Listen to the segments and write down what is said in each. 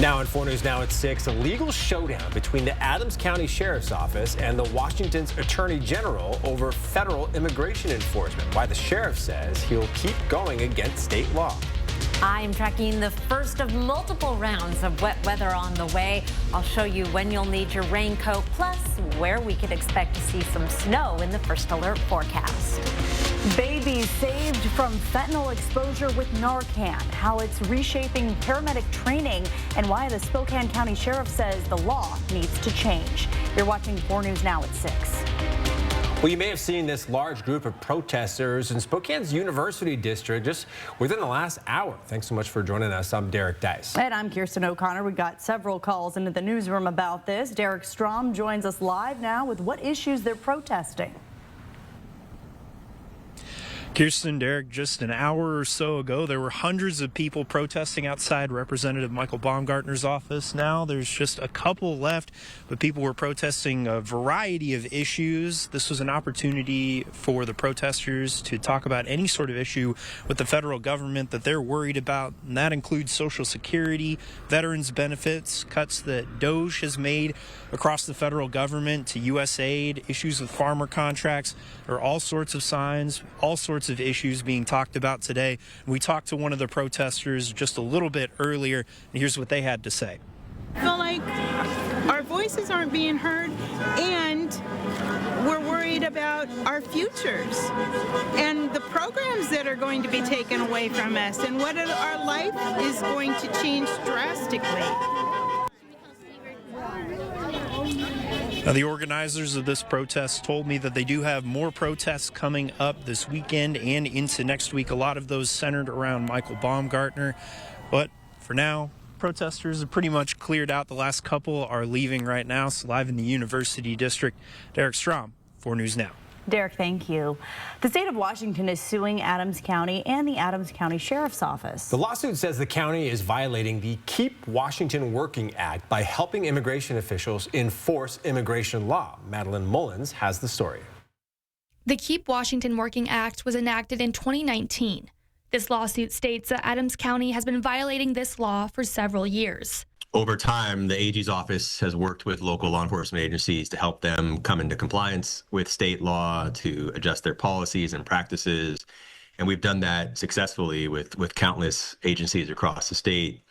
Now on 4 News Now at 6, a legal showdown between the Adams County Sheriff's Office and the Washington's Attorney General over federal immigration enforcement. Why the sheriff says he'll keep going against state law. I'm tracking the first of multiple rounds of wet weather on the way. I'll show you when you'll need your raincoat, plus where we could expect to see some snow in the first alert forecast. Babies saved from fentanyl exposure with Narcan, how it's reshaping paramedic training, and why the Spokane County Sheriff says the law needs to change. You're watching 4 News Now at 6. Well, you may have seen this large group of protesters in Spokane's University District just within the last hour. Thanks so much for joining us. I'm Derek Dice. And I'm Kirsten O'Connor. We got several calls into the newsroom about this. Derek Strom joins us live now with what issues they're protesting. Kirsten, Derek, just an hour or so ago, there were hundreds of people protesting outside Representative Michael Baumgartner's office. Now there's just a couple left, but people were protesting a variety of issues. This was an opportunity for the protesters to talk about any sort of issue with the federal government that they're worried about, and that includes Social Security, veterans benefits, cuts that DOJ has made across the federal government to USAID, issues with farmer contracts. There are all sorts of signs, all sorts of issues being talked about today. We talked to one of the protesters just a little bit earlier, and here's what they had to say. I feel like our voices aren't being heard, and we're worried about our futures and the programs that are going to be taken away from us, and what our life is going to change drastically. Now, the organizers of this protest told me that they do have more protests coming up this weekend and into next week. A lot of those centered around Michael Baumgartner. But for now, protesters have pretty much cleared out. The last couple are leaving right now. So live in the University District, Derek Strom, 4 News Now. Derek, thank you. The state of Washington is suing Adams County and the Adams County Sheriff's Office. The lawsuit says the county is violating the Keep Washington Working Act by helping immigration officials enforce immigration law. Madeline Mullins has the story. The Keep Washington Working Act was enacted in 2019. This lawsuit states that Adams County has been violating this law for several years. Over time, the AG's office has worked with local law enforcement agencies to help them come into compliance with state law, to adjust their policies and practices. And we've done that successfully with countless agencies across the state.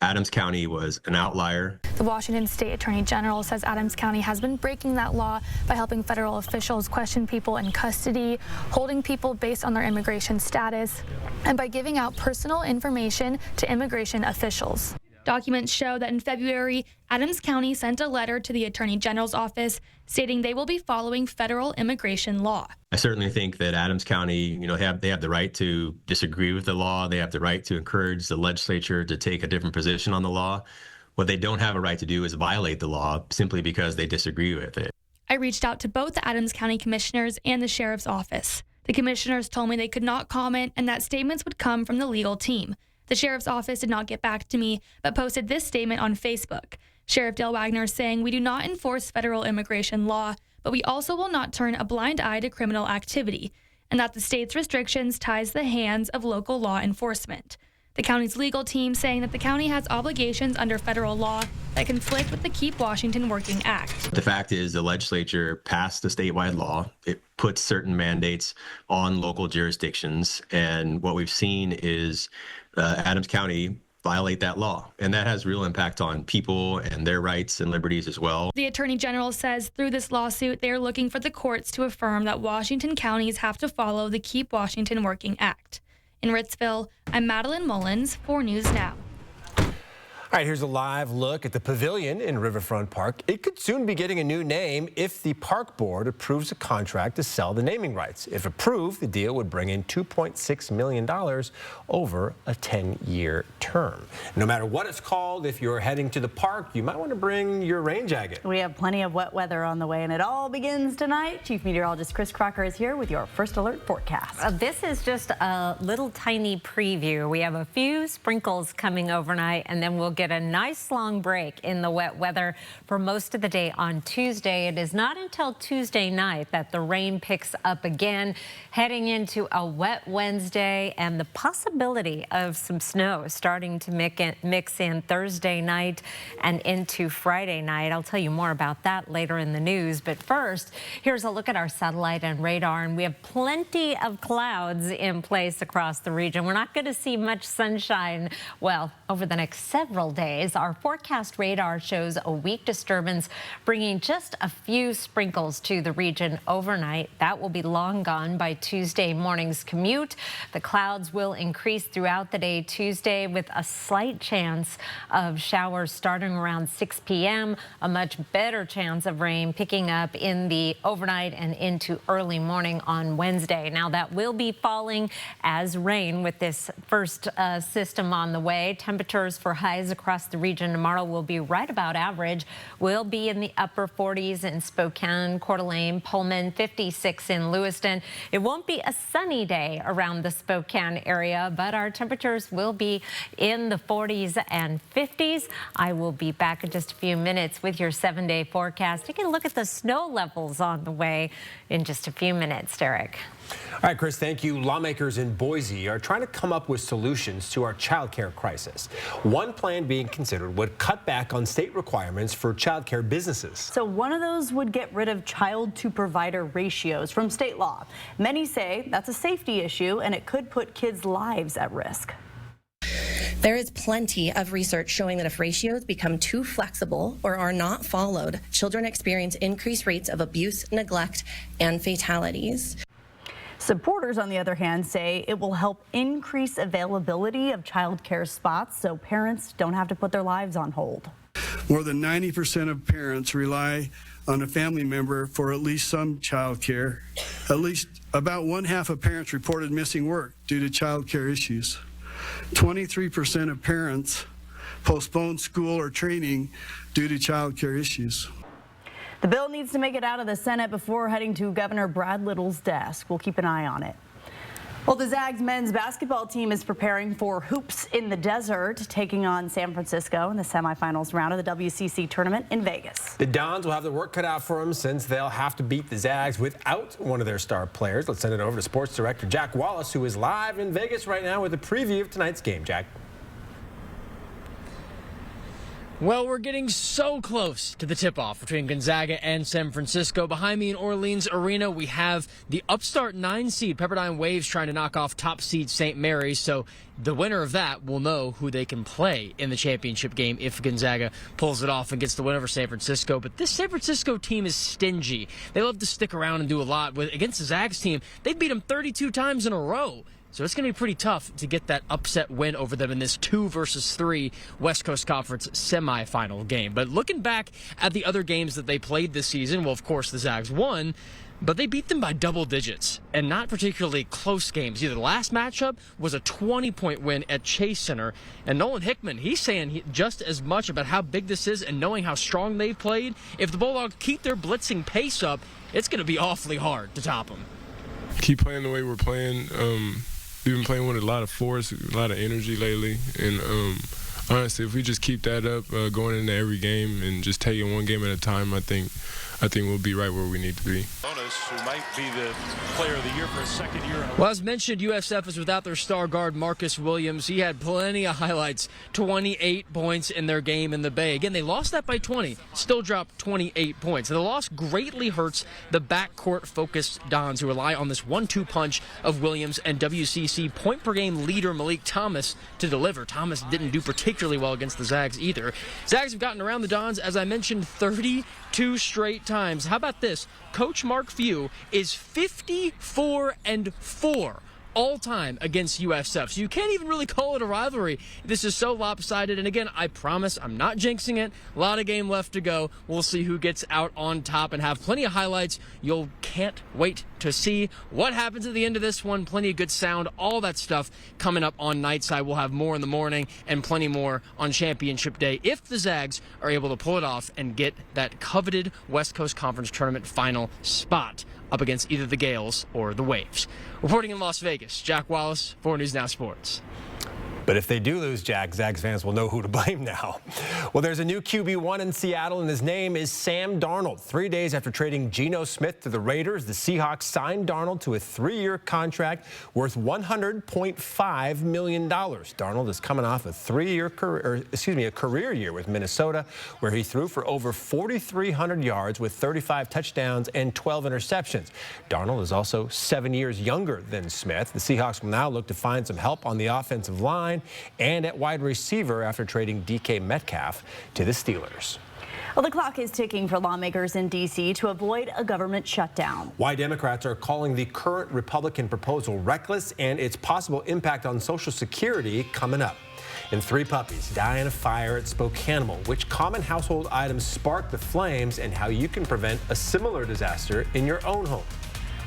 Adams County was an outlier. The Washington State Attorney General says Adams County has been breaking that law by helping federal officials question people in custody, holding people based on their immigration status, and by giving out personal information to immigration officials. Documents show that in February, Adams County sent a letter to the Attorney General's office stating they will be following federal immigration law. I certainly think that Adams County, they have the right to disagree with the law. They have the right to encourage the legislature to take a different position on the law. What they don't have a right to do is violate the law simply because they disagree with it. I reached out to both the Adams County commissioners and the sheriff's office. The commissioners told me they could not comment and that statements would come from the legal team. The sheriff's office did not get back to me, but posted this statement on Facebook. Sheriff Dale Wagner saying, "We do not enforce federal immigration law, but we also will not turn a blind eye to criminal activity, and that the state's restrictions ties the hands of local law enforcement." The county's legal team saying that the county has obligations under federal law that conflict with the Keep Washington Working Act. The fact is the legislature passed a statewide law. It puts certain mandates on local jurisdictions, and what we've seen is Adams County violate that law, and that has real impact on people and their rights and liberties as well. The Attorney General says through this lawsuit, they are looking for the courts to affirm that Washington counties have to follow the Keep Washington Working Act. In Ritzville, I'm Madeline Mullins, 4 News Now. All right, here's a live look at the pavilion in Riverfront Park. It could soon be getting a new name if the park board approves a contract to sell the naming rights. If approved, the deal would bring in $2.6 million over a 10-year term. No matter what it's called, if you're heading to the park, you might want to bring your rain jacket. We have plenty of wet weather on the way, and it all begins tonight. Chief Meteorologist Chris Crocker is here with your first alert forecast. This is just a little tiny preview. We have a few sprinkles coming overnight, and then we'll get get a nice long break in the wet weather for most of the day on Tuesday. It is not until Tuesday night that the rain picks up again, heading into a wet Wednesday and the possibility of some snow starting to mix in Thursday night and into Friday night. I'll tell you more about that later in the news. But first, here's a look at our satellite and radar, and we have plenty of clouds in place across the region. We're not going to see much sunshine, well, over the next several days. Our forecast radar shows a weak disturbance bringing just a few sprinkles to the region overnight. That will be long gone by Tuesday morning's commute. The clouds will increase throughout the day Tuesday with a slight chance of showers starting around 6 p.m. A much better chance of rain picking up in the overnight and into early morning on Wednesday. Now that will be falling as rain with this first system on the way. Temperatures for highs across the region tomorrow will be right about average. We'll be in the upper 40s in Spokane, Coeur d'Alene, Pullman, 56 in Lewiston. It won't be a sunny day around the Spokane area, but our temperatures will be in the 40s and 50s. I will be back in just a few minutes with your 7-day forecast. Taking a look at the snow levels on the way in just a few minutes, Derek. All right, Chris, thank you. Lawmakers in Boise are trying to come up with solutions to our child care crisis. One plan being considered would cut back on state requirements for child care businesses. So one of those would get rid of child-to-provider ratios from state law. Many say that's a safety issue and it could put kids' lives at risk. There is plenty of research showing that if ratios become too flexible or are not followed, children experience increased rates of abuse, neglect, and fatalities. Supporters, on the other hand, say it will help increase availability of child care spots so parents don't have to put their lives on hold. More than 90% of parents rely on a family member for at least some child care. At least about 1/2 of parents reported missing work due to child care issues. 23% of parents postpone school or training due to child care issues. The bill needs to make it out of the Senate before heading to Governor Brad Little's desk. We'll keep an eye on it. Well, the Zags men's basketball team is preparing for Hoops in the Desert, taking on San Francisco in the semifinals round of the WCC tournament in Vegas. The Dons will have the work cut out for them since they'll have to beat the Zags without one of their star players. Let's send it over to sports director Jack Wallace, who is live in Vegas right now with a preview of tonight's game. Jack. Well, we're getting so close to the tip-off between Gonzaga and San Francisco. Behind me in Orleans Arena, we have the upstart 9-seed Pepperdine Waves trying to knock off top seed St. Mary's. So the winner of that will know who they can play in the championship game if Gonzaga pulls it off and gets the win over San Francisco. But this San Francisco team is stingy. They love to stick around and do a lot. Against the Zags team, they beat them 32 times in a row. So it's going to be pretty tough to get that upset win over them in this 2-versus-3 West Coast Conference semifinal game. But looking back at the other games that they played this season, well, of course, the Zags won, but they beat them by double digits and not particularly close games either. The last matchup was a 20-point win at Chase Center, and Nolan Hickman, he's saying just as much about how big this is and knowing how strong they've played. If the Bulldogs keep their blitzing pace up, it's going to be awfully hard to top them. Keep playing the way we're playing. We've been playing with a lot of force, a lot of energy lately, and honestly, if we just keep that up going into every game and just taking one game at a time, I think we'll be right where we need to be. Who might be the player of the year for a second year. Well, as mentioned, USF is without their star guard, Marcus Williams. He had plenty of highlights, 28 points in their game in the Bay. Again, they lost that by 20, still dropped 28 points. And the loss greatly hurts the backcourt-focused Dons, who rely on this 1-2 punch of Williams and WCC point-per-game leader Malik Thomas to deliver. Thomas didn't do particularly well against the Zags either. Zags have gotten around the Dons, as I mentioned, 32 straight times. How about this? Coach Mark Few is 54-4 all-time against USF. So you can't even really call it a rivalry. This is so lopsided. And again, I promise I'm not jinxing it. A lot of game left to go. We'll see who gets out on top and have plenty of highlights. You can't wait to see what happens at the end of this one. Plenty of good sound, all that stuff coming up on Nightside. We'll have more in the morning and plenty more on Championship Day if the Zags are able to pull it off and get that coveted West Coast Conference Tournament final spot up against either the Gales or the Waves. Reporting in Las Vegas, Jack Wallace, 4 News Now Sports. But if they do lose Jack, Zags fans will know who to blame now. Well, there's a new QB1 in Seattle, and his name is Sam Darnold. 3 days after trading Geno Smith to the Raiders, the Seahawks signed Darnold to a 3-year contract worth $100.5 million. Darnold is coming off a career year with Minnesota, where he threw for over 4,300 yards with 35 touchdowns and 12 interceptions. Darnold is also 7 years younger than Smith. The Seahawks will now look to find some help on the offensive line and at wide receiver after trading DK Metcalf to the Steelers. Well, the clock is ticking for lawmakers in D.C. to avoid a government shutdown. Why Democrats are calling the current Republican proposal reckless and its possible impact on Social Security coming up. And 3 puppies die in a fire at Spokane. Which common household items spark the flames and how you can prevent a similar disaster in your own home.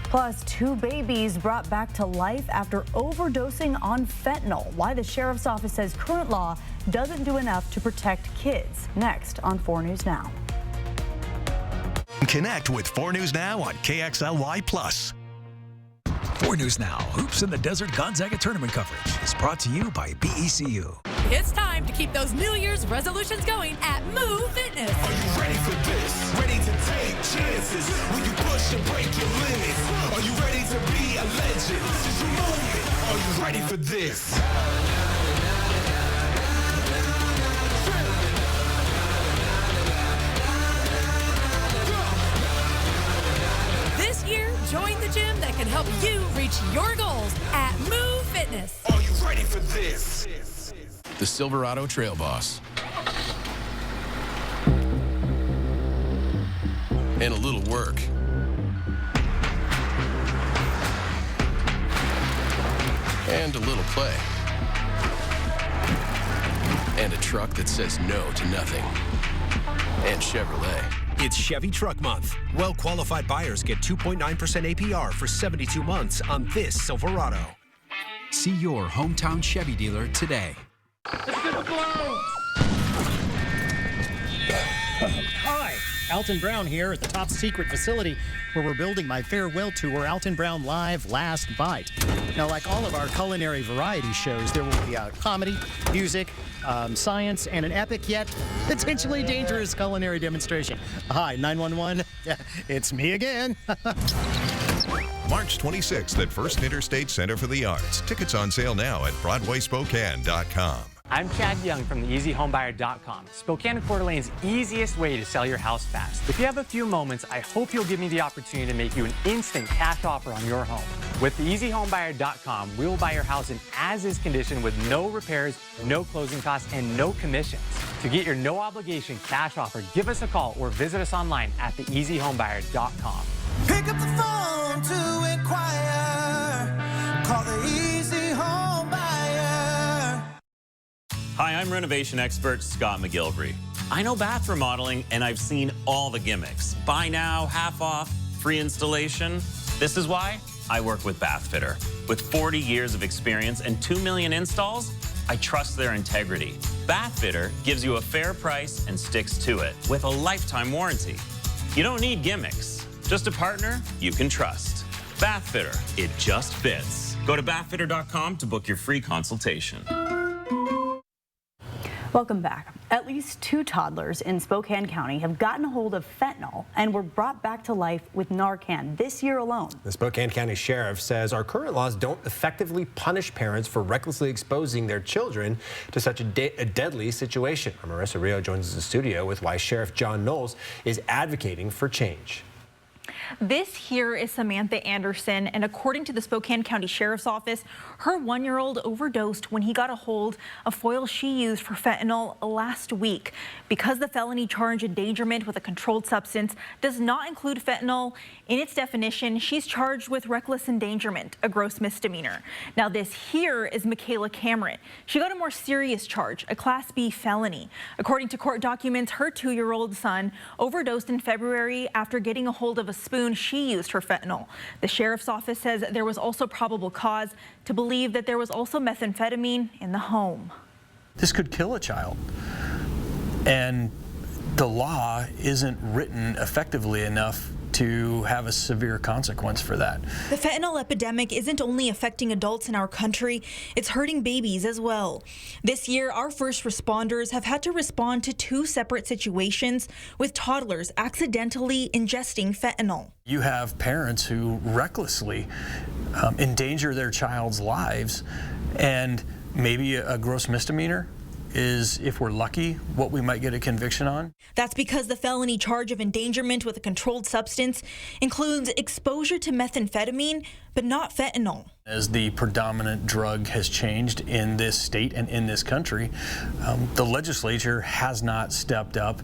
Plus, 2 babies brought back to life after overdosing on fentanyl. Why the sheriff's office says current law doesn't do enough to protect kids. Next on 4 News Now. Connect with 4 News Now on KXLY+. 4 News Now, Hoops in the Desert Gonzaga Tournament coverage is brought to you by BECU. It's time to keep those New Year's resolutions going at Move Fitness. Are you ready for this? Ready to take chances? Will you push and break your limits? Are you ready to be a legend? This is your moment. Are you ready for this? This year, join the gym that can help you reach your goals at Move Fitness. Are you ready for this? The Silverado Trail Boss. And a little work. And a little play. And a truck that says no to nothing. And Chevrolet. It's Chevy Truck Month. Well-qualified buyers get 2.9% APR for 72 months on this Silverado. See your hometown Chevy dealer today. Hi, Alton Brown here at the top secret facility where we're building my farewell tour, Alton Brown Live Last Bite. Now, like all of our culinary variety shows, there will be comedy, music, science, and an epic yet potentially dangerous culinary demonstration. Hi, 911. It's me again. March 26th at First Interstate Center for the Arts. Tickets on sale now at BroadwaySpokane.com. I'm Chad Young from theeasyhomebuyer.com, Spokane and Coeur d'Alene's easiest way to sell your house fast. If you have a few moments, I hope you'll give me the opportunity to make you an instant cash offer on your home. With theeasyhomebuyer.com, we will buy your house in as-is condition with no repairs, no closing costs, and no commissions. To get your no-obligation cash offer, give us a call or visit us online at theeasyhomebuyer.com. Pick up the phone to inquire. Call the Easy Home Buyer. Hi, I'm renovation expert Scott McGilvery. I know bath remodeling and I've seen all the gimmicks. Buy now, half off, free installation. This is why I work with Bathfitter. With 40 years of experience and 2 million installs, I trust their integrity. Bathfitter gives you a fair price and sticks to it with a lifetime warranty. You don't need gimmicks, just a partner you can trust. Bathfitter, it just fits. Go to bathfitter.com to book your free consultation. Welcome back. At least 2 toddlers in Spokane County have gotten a hold of fentanyl and were brought back to life with Narcan this year alone. The Spokane County Sheriff says our current laws don't effectively punish parents for recklessly exposing their children to such a deadly situation. Marissa Rio joins us in the studio with why Sheriff John Knowles is advocating for change. This here is Samantha Anderson, and according to the Spokane County Sheriff's Office, her 1-year-old overdosed when he got a hold of foil she used for fentanyl last week. Because the felony charge endangerment with a controlled substance does not include fentanyl in its definition, she's charged with reckless endangerment, a gross misdemeanor. Now this here is Michaela Cameron. She got a more serious charge, a Class B felony. According to court documents, her 2-year-old son overdosed in February after getting a hold of a spoon she used for fentanyl. The sheriff's office says there was also probable cause to believe that there was also methamphetamine in the home. This could kill a child, and the law isn't written effectively enough to have a severe consequence for that. The fentanyl epidemic isn't only affecting adults in our country, it's hurting babies as well. This year, our first responders have had to respond to 2 separate situations with toddlers accidentally ingesting fentanyl. You have parents who recklessly endanger their child's lives, and maybe a gross misdemeanor is, if we're lucky, what we might get a conviction on. That's because the felony charge of endangerment with a controlled substance includes exposure to methamphetamine, but not fentanyl. As the predominant drug has changed in this state and in this country, the legislature has not stepped up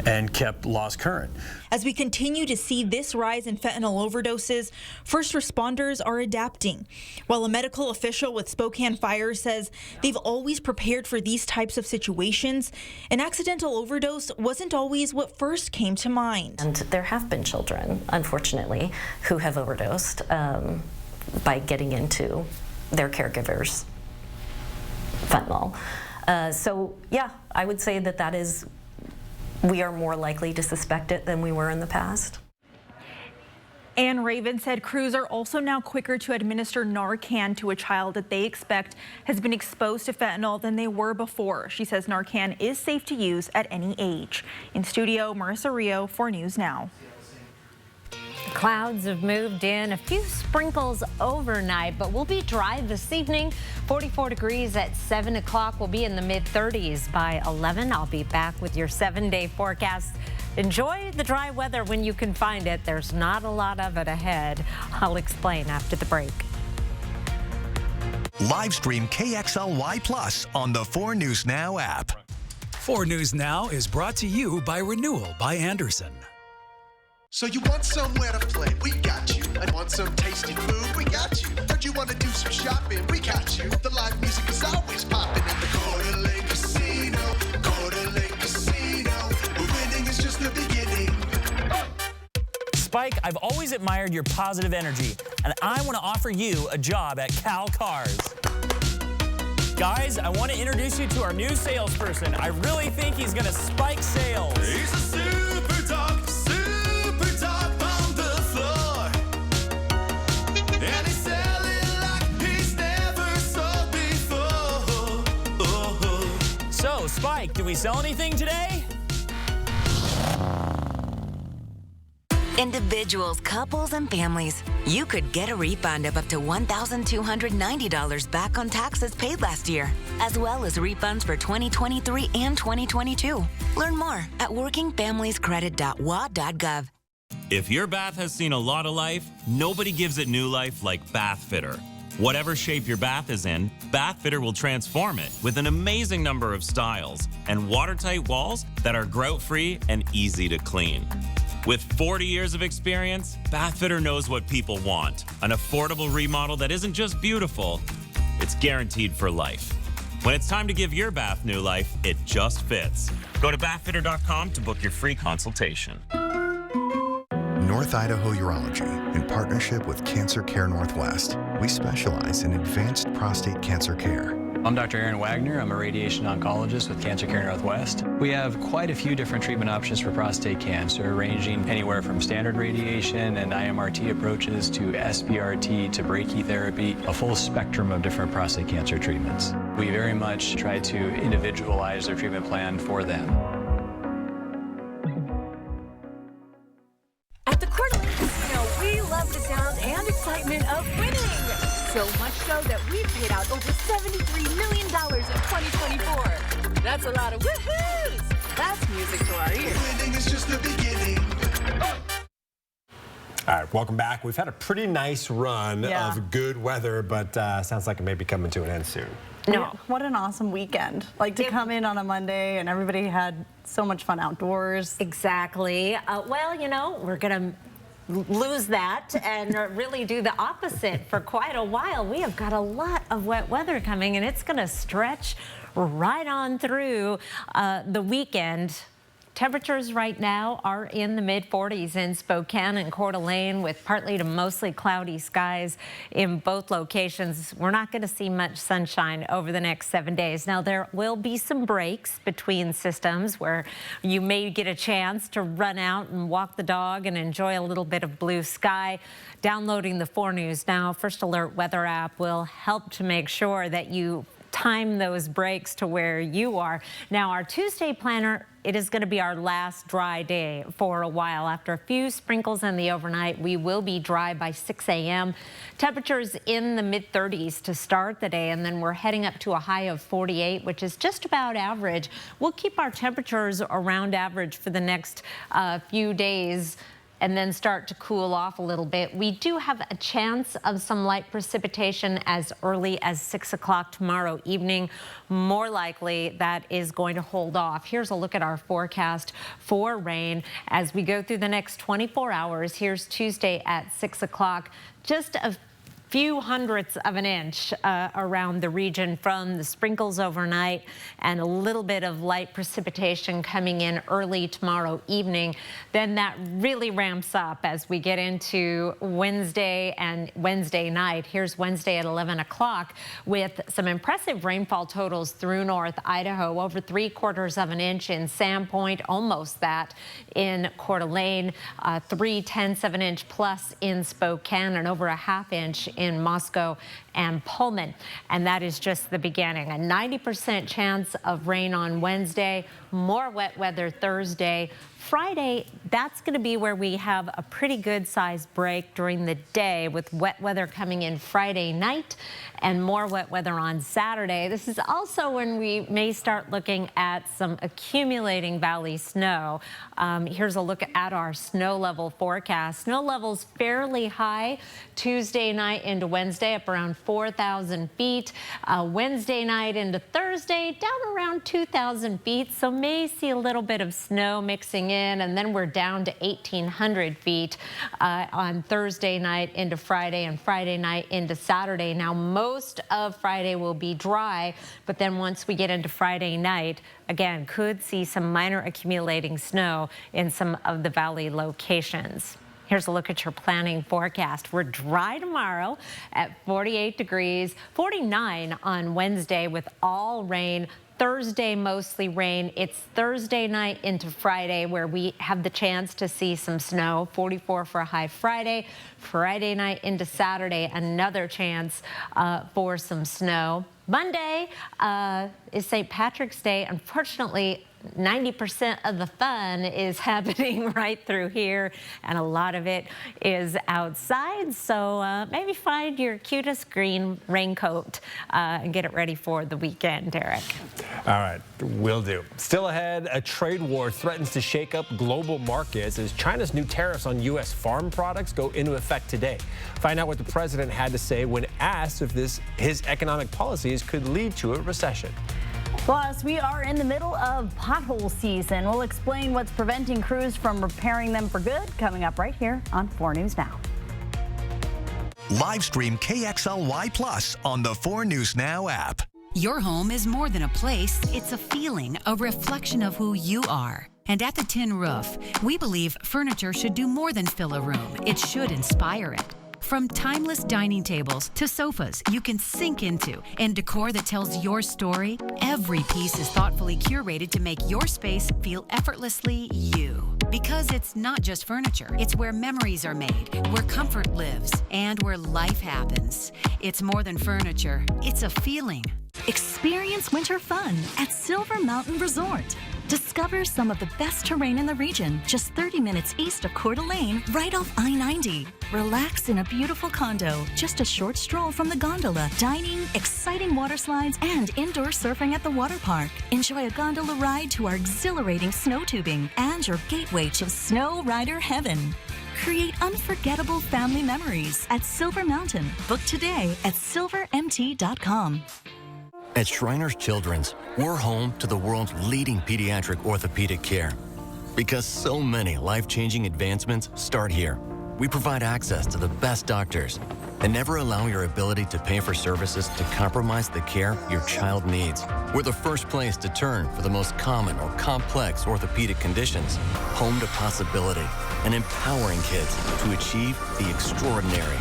and kept laws current. As we continue to see this rise in fentanyl overdoses, first responders are adapting. While a medical official with Spokane Fire says they've always prepared for these types of situations, an accidental overdose wasn't always what first came to mind. And there have been children, unfortunately, who have overdosed by getting into their caregivers' fentanyl. So yeah, I would say that we are more likely to suspect it than we were in the past. Ann Raven said crews are also now quicker to administer Narcan to a child that they expect has been exposed to fentanyl than they were before. She says Narcan is safe to use at any age. In studio, Marissa Rio, 4 News Now. Clouds have moved in, a few sprinkles overnight, but we'll be dry this evening. 44 degrees at 7 o'clock. We'll be in the mid-30s by 11. I'll be back with your 7-day forecast. Enjoy the dry weather when you can find it. There's not a lot of it ahead. I'll explain after the break. Live stream KXLY Plus on the 4 News Now app. 4 News Now is brought to you by Renewal by Anderson. So you want somewhere to play? We got you. I want some tasty food? We got you. Heard you want to do some shopping? We got you. The live music is always popping at the Coeur d'Alene Casino. Coeur d'Alene Casino. Where winning is just the beginning. Spike, I've always admired your positive energy, and I want to offer you a job at Cal Cars. Guys, I want to introduce you to our new salesperson. I really think he's going to spike sales. He's a super dog on the floor. And he's selling like he's never sold before. So, Spike, do we sell anything today? Individuals, couples, and families. You could get a refund of up to $1,290 back on taxes paid last year, as well as refunds for 2023 and 2022. Learn more at workingfamiliescredit.wa.gov. If your bath has seen a lot of life, nobody gives it new life like Bath Fitter. Whatever shape your bath is in, Bath Fitter will transform it with an amazing number of styles and watertight walls that are grout-free and easy to clean. With 40 years of experience, Bath Fitter knows what people want. An affordable remodel that isn't just beautiful, it's guaranteed for life. When it's time to give your bath new life, it just fits. Go to bathfitter.com to book your free consultation. North Idaho Urology, in partnership with Cancer Care Northwest. We specialize in advanced prostate cancer care. I'm Dr. Aaron Wagner. I'm a radiation oncologist with Cancer Care Northwest. We have quite a few different treatment options for prostate cancer, ranging anywhere from standard radiation and IMRT approaches to SBRT to brachytherapy, a full spectrum of different prostate cancer treatments. We very much try to individualize their treatment plan for them. At the Coeur d'Alene Casino, we love the sound and excitement of winning. So much so that we've paid out over $73 million in 2024. That's a lot of woohoos. That's music to our ears. Winning is just the beginning. All right, welcome back. We've had a pretty nice run of good weather, but sounds like it may be coming to an end soon. No. What an awesome weekend. Like to come in on a Monday and everybody had so much fun outdoors. Exactly. Well, you know, we're going to lose that and really do the opposite for quite a while. We have got a lot of wet weather coming, and it's going to stretch right on through the weekend. Temperatures right now are in the mid-40s in Spokane and Coeur d'Alene with partly to mostly cloudy skies in both locations. We're not going to see much sunshine over the next 7 days. Now, there will be some breaks between systems where you may get a chance to run out and walk the dog and enjoy a little bit of blue sky. Downloading the 4 News Now First Alert weather app will help to make sure that you time those breaks to where you are. Now, our Tuesday planner, it is going to be our last dry day for a while. After a few sprinkles in the overnight, we will be dry by 6 a.m. Temperatures in the mid-30s to start the day, and then we're heading up to a high of 48, which is just about average. We'll keep our temperatures around average for the next few days, and then start to cool off a little bit. We do have a chance of some light precipitation as early as 6 o'clock tomorrow evening. More likely that is going to hold off. Here's a look at our forecast for rain as we go through the next 24 hours. Here's Tuesday at 6 o'clock. Just a few hundredths of an inch around the region from the sprinkles overnight and a little bit of light precipitation coming in early tomorrow evening. Then that really ramps up as we get into Wednesday and Wednesday night. Here's Wednesday at 11 o'clock with some impressive rainfall totals through North Idaho. Over 3/4 of an inch in Sandpoint, almost that in Coeur d'Alene, 3/10 of an inch plus in Spokane, and over a 1/2 inch in Moscow and Pullman. And that is just the beginning. A 90% chance of rain on Wednesday, more wet weather Thursday. Friday, that's going to be where we have a pretty good sized break during the day with wet weather coming in Friday night and more wet weather on Saturday. This is also when we may start looking at some accumulating valley snow. Here's a look at our snow level forecast. Snow levels fairly high Tuesday night into Wednesday, up around 4,000 feet. Wednesday night into Thursday, down around 2,000 feet. So may see a little bit of snow mixing in, and then we're down to 1,800 feet on Thursday night into Friday, and Friday night into Saturday. Now, most of Friday will be dry, but then once we get into Friday night, again, could see some minor accumulating snow in some of the valley locations. Here's a look at your planning forecast. We're dry tomorrow at 48 degrees, 49 on Wednesday with all rain. Thursday, mostly rain. It's Thursday night into Friday where we have the chance to see some snow. 44 for a high Friday. Friday night into Saturday, another chance for some snow. Monday is St. Patrick's Day. Unfortunately, 90% of the fun is happening right through here, and a lot of it is outside. So maybe find your cutest green raincoat and get it ready for the weekend, Derek. All right, will do. Still ahead, a trade war threatens to shake up global markets as China's new tariffs on U.S. farm products go into effect today. Find out what the president had to say when asked if his economic policies could lead to a recession. Plus, we are in the middle of pothole season. We'll explain what's preventing crews from repairing them for good coming up right here on 4 News Now. Live stream KXLY Plus on the 4 News Now app. Your home is more than a place, it's a feeling, a reflection of who you are. And at the Tin Roof, we believe furniture should do more than fill a room. It should inspire it. From timeless dining tables to sofas you can sink into and decor that tells your story, every piece is thoughtfully curated to make your space feel effortlessly you. Because it's not just furniture, it's where memories are made, where comfort lives, and where life happens. It's more than furniture, it's a feeling. Experience winter fun at Silver Mountain Resort. Discover some of the best terrain in the region, just 30 minutes east of Coeur d'Alene, right off I-90. Relax in a beautiful condo, just a short stroll from the gondola, dining, exciting water slides, and indoor surfing at the water park. Enjoy a gondola ride to our exhilarating snow tubing and your gateway to snow rider heaven. Create unforgettable family memories at Silver Mountain. Book today at silvermt.com. At Shriners Children's, we're home to the world's leading pediatric orthopedic care because so many life-changing advancements start here. we provide access to the best doctors and never allow your ability to pay for services to compromise the care your child needs. We're the first place to turn for the most common or complex orthopedic conditions. Home to possibility and empowering kids to achieve the extraordinary.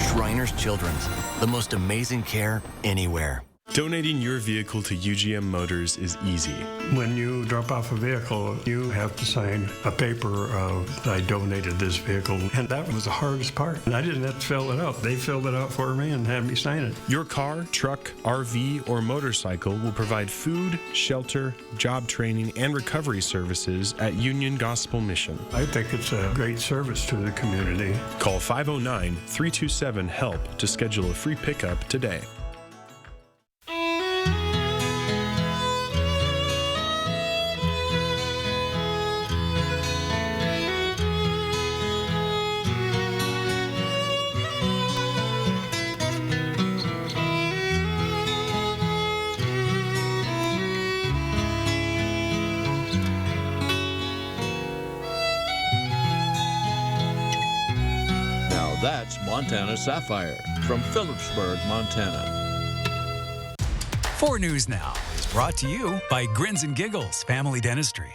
Shriners Children's, the most amazing care anywhere. Donating your vehicle to UGM Motors is easy. When you drop off a vehicle, you have to sign a paper of, I donated this vehicle, and that was the hardest part. And I didn't have to fill it out. They filled it out for me and had me sign it. Your car, truck, RV, or motorcycle will provide food, shelter, job training, and recovery services at Union Gospel Mission. I think it's a great service to the community. Call 509-327-HELP to schedule a free pickup today. That's Montana Sapphire from Phillipsburg, Montana. 4 News Now is brought to you by Grins and Giggles Family Dentistry.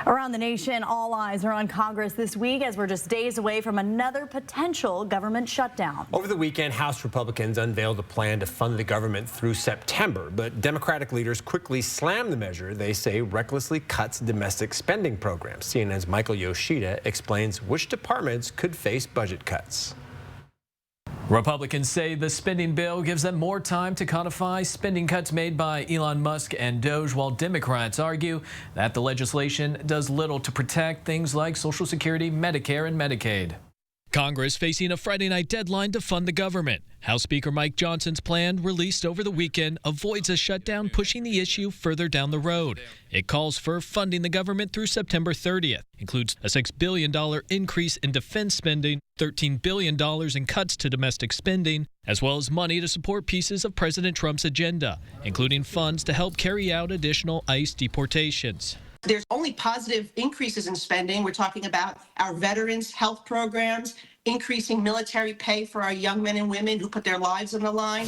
Around the nation, all eyes are on Congress this week as we're just days away from another potential government shutdown. Over the weekend, House Republicans unveiled a plan to fund the government through September, but Democratic leaders quickly slammed the measure they say recklessly cuts domestic spending programs. CNN's Michael Yoshida explains which departments could face budget cuts. Republicans say the spending bill gives them more time to codify spending cuts made by Elon Musk and Doge, while Democrats argue that the legislation does little to protect things like Social Security, Medicare, and Medicaid. Congress facing a Friday night deadline to fund the government. House Speaker Mike Johnson's plan, released over the weekend, avoids a shutdown, pushing the issue further down the road. It calls for funding the government through September 30th. Includes a $6 billion increase in defense spending, $13 billion in cuts to domestic spending, as well as money to support pieces of President Trump's agenda, including funds to help carry out additional ICE deportations. There's only positive increases in spending. We're talking about our veterans' health programs, increasing military pay for our young men and women who put their lives on the line.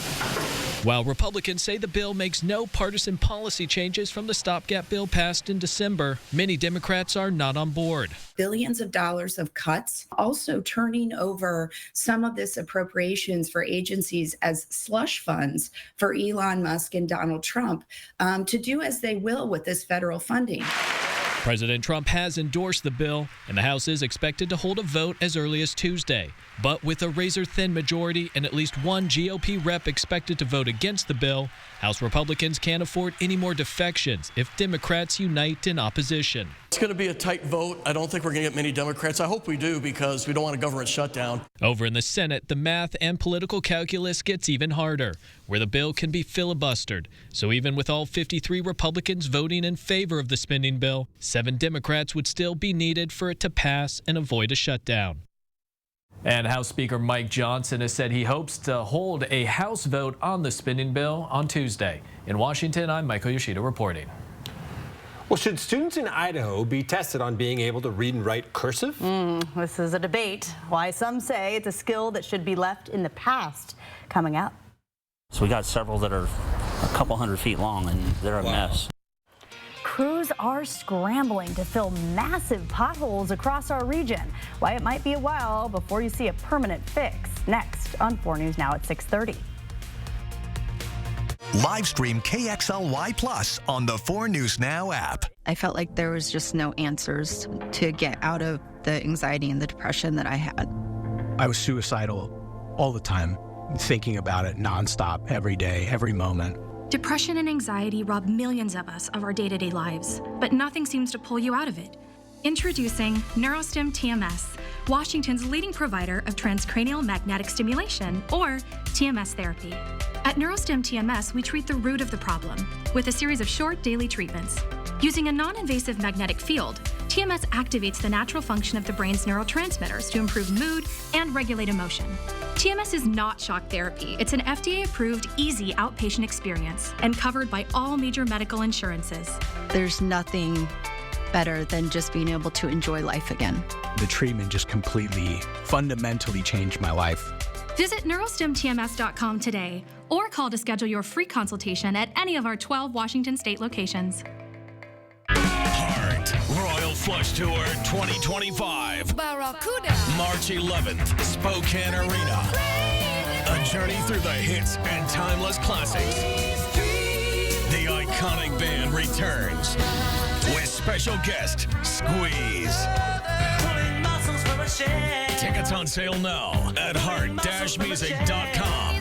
While Republicans say the bill makes no partisan policy changes from the stopgap bill passed in December, many Democrats are not on board. Billions of dollars of cuts, also turning over some of this appropriations for agencies as slush funds for Elon Musk and Donald Trump to do as they will with this federal funding. President Trump has endorsed the bill, and the House is expected to hold a vote as early as Tuesday. But with a razor-thin majority and at least one GOP rep expected to vote against the bill, House Republicans can't afford any more defections if Democrats unite in opposition. It's going to be a tight vote. I don't think we're going to get many Democrats. I hope we do, because we don't want a government shutdown. Over in the Senate, the math and political calculus gets even harder, where the bill can be filibustered. So even with all 53 Republicans voting in favor of the spending bill, 7 Democrats would still be needed for it to pass and avoid a shutdown. And House Speaker Mike Johnson has said he hopes to hold a House vote on the spending bill on Tuesday. In Washington, I'm Michael Yoshida reporting. Well, should students in Idaho be tested on being able to read and write cursive? This is a debate. Why some say it's a skill that should be left in the past. Coming up. So we got several that are a couple hundred feet long, and they're a mess. Crews are scrambling to fill massive potholes across our region. Why it might be a while before you see a permanent fix. Next on 4 News Now at 6:30. Live stream KXLY Plus on the 4 News Now app. I felt like there was just no answers to get out of the anxiety and the depression that I had. I was suicidal all the time, thinking about it nonstop, every day, every moment. Depression and anxiety rob millions of us of our day-to-day lives, but nothing seems to pull you out of it. Introducing NeuroStim TMS, Washington's leading provider of transcranial magnetic stimulation, or TMS therapy. At NeuroStim TMS, we treat the root of the problem with a series of short daily treatments. Using a non-invasive magnetic field, TMS activates the natural function of the brain's neurotransmitters to improve mood and regulate emotion. TMS is not shock therapy. It's an FDA-approved, easy outpatient experience and covered by all major medical insurances. There's nothing better than just being able to enjoy life again. The treatment just completely, fundamentally changed my life. Visit neurostemtms.com today or call to schedule your free consultation at any of our 12 Washington state locations. Heart Royal Flush Tour 2025. Barracuda. March 11th, Spokane Arena. A journey through the hits and timeless classics. The iconic band returns with special guest Squeeze. Tickets on sale now at heart-music.com.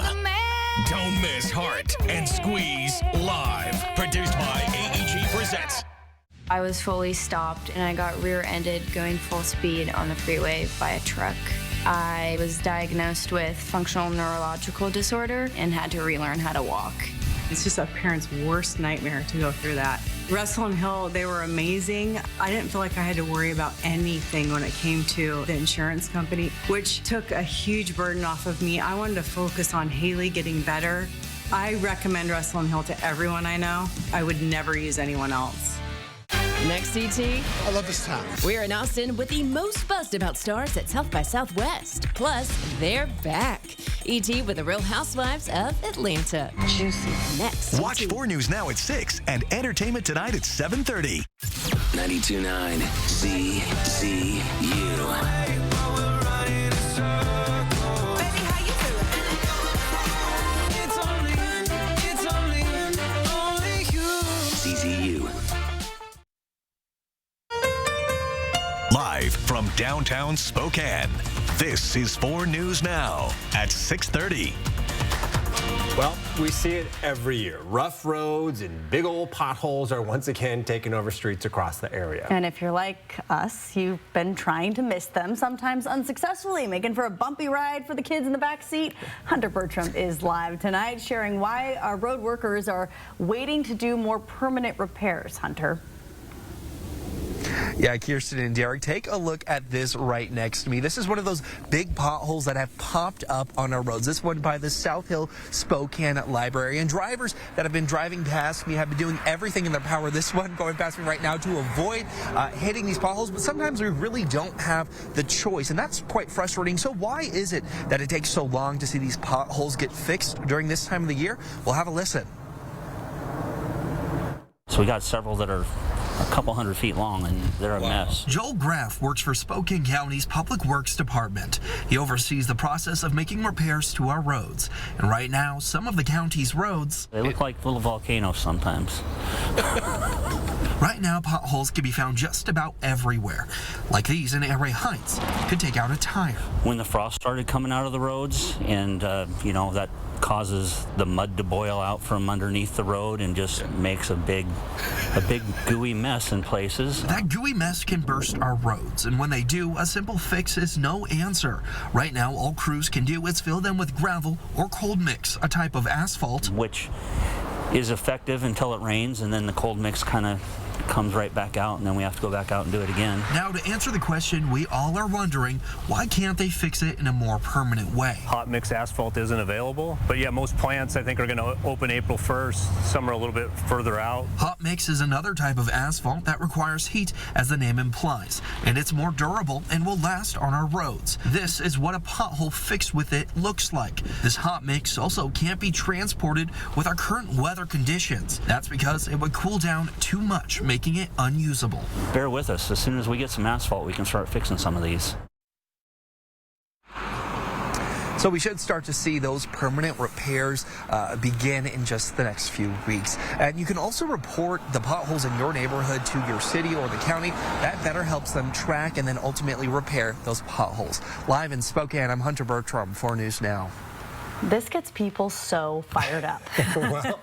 Don't miss Heart and Squeeze live. Produced by AEG Presents. I was fully stopped and I got rear-ended going full speed on the freeway by a truck. I was diagnosed with functional neurological disorder and had to relearn how to walk. It's just a parent's worst nightmare to go through that. Russell and Hill, they were amazing. I didn't feel like I had to worry about anything when it came to the insurance company, which took a huge burden off of me. I wanted to focus on Haley getting better. I recommend Russell and Hill to everyone I know. I would never use anyone else. Next, ET. I love this town. We're in Austin with the most buzzed about stars at South by Southwest. Plus, they're back. ET with the Real Housewives of Atlanta. Juicy. Next. Watch 4 News Now at 6 and Entertainment Tonight at 7:30. 92.9 CCU. Live from downtown Spokane, this is 4 News Now at 6:30. Well, we see it every year. Rough roads and big old potholes are once again taking over streets across the area. And if you're like us, you've been trying to miss them, sometimes unsuccessfully, making for a bumpy ride for the kids in the back seat. Hunter Bertram is live tonight, sharing why our road workers are waiting to do more permanent repairs. Hunter. Yeah, Kirsten and Derek, take a look at this right next to me. This is one of those big potholes that have popped up on our roads. This one by the South Hill Spokane Library. And drivers that have been driving past me have been doing everything in their power. This one going past me right now to avoid hitting these potholes. But sometimes we really don't have the choice, and that's quite frustrating. So why is it that it takes so long to see these potholes get fixed during this time of the year? We'll have a listen. So we got several that are a couple hundred feet long, and they're a mess. Joel Graff works for Spokane County's Public Works Department. He oversees the process of making repairs to our roads. And right now, some of the county's roads... They look like little volcanoes sometimes. Right now, potholes can be found just about everywhere. Like these in Air Ray Heights. Could take out a tire. When the frost started coming out of the roads, and, you know, that causes the mud to boil out from underneath the road and just makes a big gooey mess in places. That gooey mess can burst our roads, and when they do, a simple fix is no answer. Right now, all crews can do is fill them with gravel or cold mix, a type of asphalt, which is effective until it rains, and then the cold mix kind of comes right back out, and then we have to go back out and do it again. Now, to answer the question we all are wondering, why can't they fix it in a more permanent way? Hot mix asphalt isn't available, but yeah, most plants I think are going to open April 1st. Some are a little bit further out. Hot mix is another type of asphalt that requires heat, as the name implies, and it's more durable and will last on our roads. This is what a pothole fixed with it looks like. This hot mix also can't be transported with our current weather conditions. That's because it would cool down too much, making it unusable. Bear with us. As soon as we get some asphalt, we can start fixing some of these. So we should start to see those permanent repairs begin in just the next few weeks. And you can also report the potholes in your neighborhood to your city or the county. That better helps them track and then ultimately repair those potholes. Live in Spokane, I'm Hunter Bertram, 4 News Now. This gets people so fired up. Well,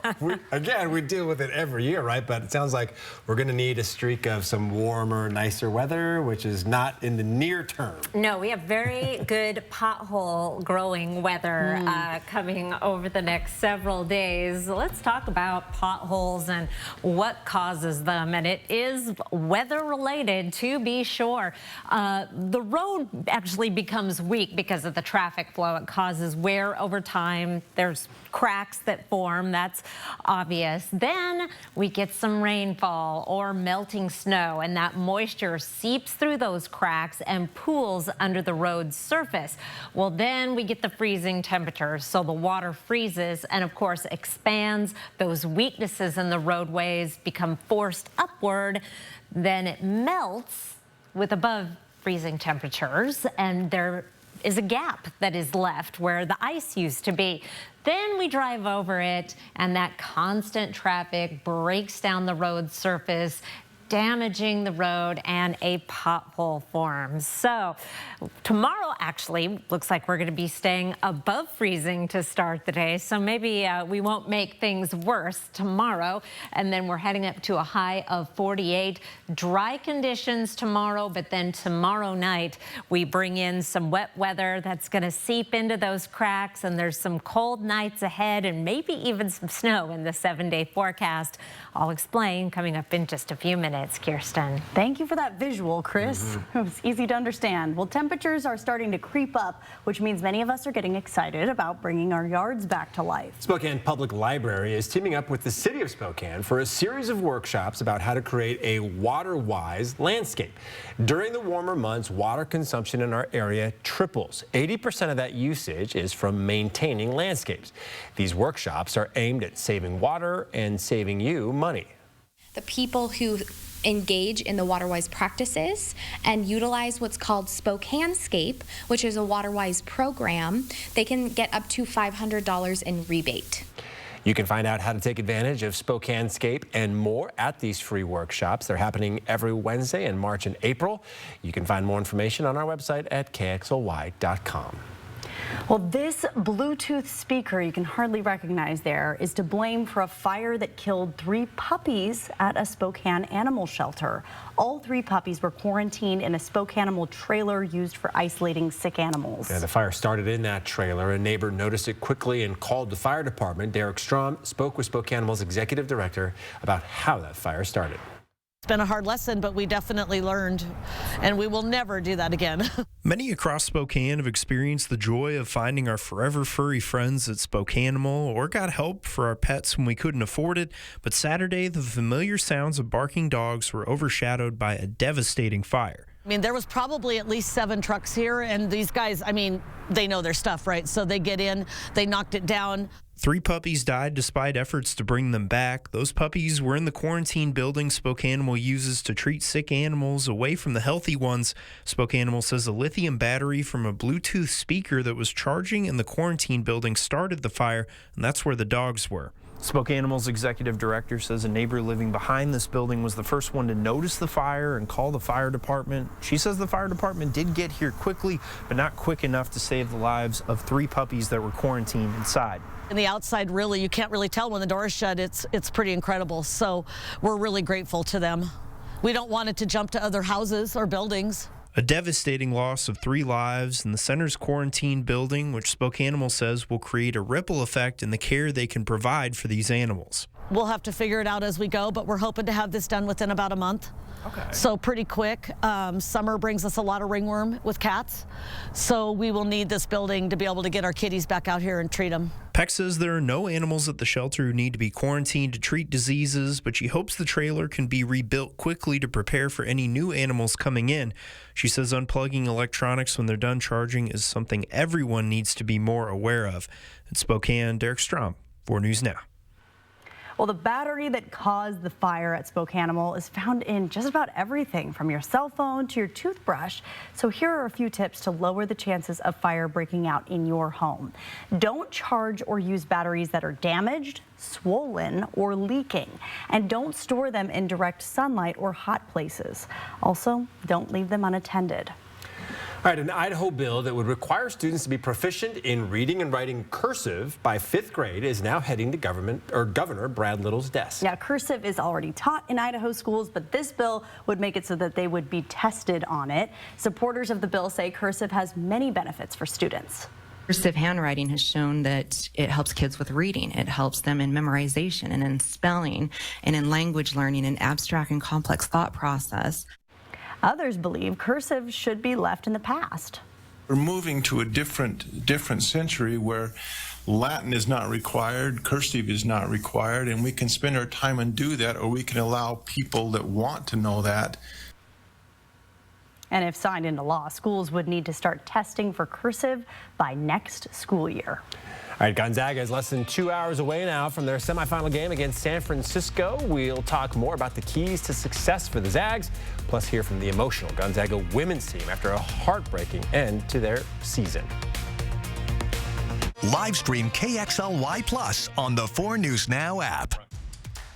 we deal with it every year, right? But it sounds like we're going to need a streak of some warmer, nicer weather, which is not in the near term. No, we have very good pothole growing weather coming over the next several days. Let's talk about potholes and what causes them. And it is weather related, to be sure. The road actually becomes weak because of the traffic flow. It causes wear over time. There's cracks that form, that's obvious. Then we get some rainfall or melting snow, and that moisture seeps through those cracks and pools under the road's surface. Well, then we get the freezing temperatures, so the water freezes and of course expands. Those weaknesses in the roadways become forced upward. Then it melts with above freezing temperatures, and there is a gap that is left where the ice used to be. Then we drive over it, and that constant traffic breaks down the road surface, damaging the road, and a pothole forms. So tomorrow actually looks like we're going to be staying above freezing to start the day. So maybe we won't make things worse tomorrow. And then we're heading up to a high of 48. Dry conditions tomorrow, but then tomorrow night we bring in some wet weather that's going to seep into those cracks, and there's some cold nights ahead and maybe even some snow in the 7-day forecast. I'll explain coming up in just a few minutes. Kirsten. Thank you for that visual, Chris. It was easy to understand. Well, temperatures are starting to creep up, which means many of us are getting excited about bringing our yards back to life. Spokane Public Library is teaming up with the City of Spokane for a series of workshops about how to create a water-wise landscape. During the warmer months, water consumption in our area triples. 80% of that usage is from maintaining landscapes. These workshops are aimed at saving water and saving you money. The people who engage in the WaterWise practices and utilize what's called Spokanescape, which is a WaterWise program, they can get up to $500 in rebate. You can find out how to take advantage of Spokanescape and more at these free workshops. They're happening every Wednesday in March and April. You can find more information on our website at kxly.com. Well, this Bluetooth speaker you can hardly recognize there is to blame for a fire that killed 3 puppies at a Spokane animal shelter. All 3 puppies were quarantined in a Spokanimal trailer used for isolating sick animals. Yeah, the fire started in that trailer. A neighbor noticed it quickly and called the fire department. Derek Strom spoke with Spokanimal's executive director about how that fire started. It's been a hard lesson, but we definitely learned, and we will never do that again. Many across Spokane have experienced the joy of finding our forever furry friends at Spokanimal, or got help for our pets when we couldn't afford it. But Saturday, the familiar sounds of barking dogs were overshadowed by a devastating fire. I mean, there was probably at least 7 trucks here, and these guys, I mean, they know their stuff, right? So they get in, they knocked it down. 3 puppies died despite efforts to bring them back. Those puppies were in the quarantine building Spokanimal uses to treat sick animals away from the healthy ones. Spokanimal says a lithium battery from a Bluetooth speaker that was charging in the quarantine building started the fire, and that's where the dogs were. Spokanimal's executive director says a neighbor living behind this building was the first one to notice the fire and call the fire department. She says the fire department did get here quickly, but not quick enough to save the lives of 3 puppies that were quarantined inside. And the outside, really, you can't really tell when the door is shut. It's pretty incredible. So we're really grateful to them. We don't want it to jump to other houses or buildings. A devastating loss of 3 lives in the center's quarantine building, which Spokanimal says will create a ripple effect in the care they can provide for these animals. We'll have to figure it out as we go, but we're hoping to have this done within about a month. Okay. So pretty quick. Summer brings us a lot of ringworm with cats, so we will need this building to be able to get our kitties back out here and treat them. Peck says there are no animals at the shelter who need to be quarantined to treat diseases, but she hopes the trailer can be rebuilt quickly to prepare for any new animals coming in. She says unplugging electronics when they're done charging is something everyone needs to be more aware of. In Spokane, Derek Strom, 4 News Now. Well, the battery that caused the fire at Spokanimal is found in just about everything from your cell phone to your toothbrush. So here are a few tips to lower the chances of fire breaking out in your home. Don't charge or use batteries that are damaged, swollen, or leaking. And don't store them in direct sunlight or hot places. Also, don't leave them unattended. All right, an Idaho bill that would require students to be proficient in reading and writing cursive by 5th grade is now heading to Governor Brad Little's desk. Yeah, cursive is already taught in Idaho schools, but this bill would make it so that they would be tested on it. Supporters of the bill say cursive has many benefits for students. Cursive handwriting has shown that it helps kids with reading. It helps them in memorization and in spelling and in language learning and abstract and complex thought process. Others believe cursive should be left in the past. We're moving to a different century where Latin is not required, cursive is not required, and we can spend our time and do that, or we can allow people that want to know that. And if signed into law, schools would need to start testing for cursive by next school year. All right, Gonzaga is less than 2 hours away now from their semifinal game against San Francisco. We'll talk more about the keys to success for the Zags, plus hear from the emotional Gonzaga women's team after a heartbreaking end to their season. Live stream KXLY Plus on the 4 News Now app.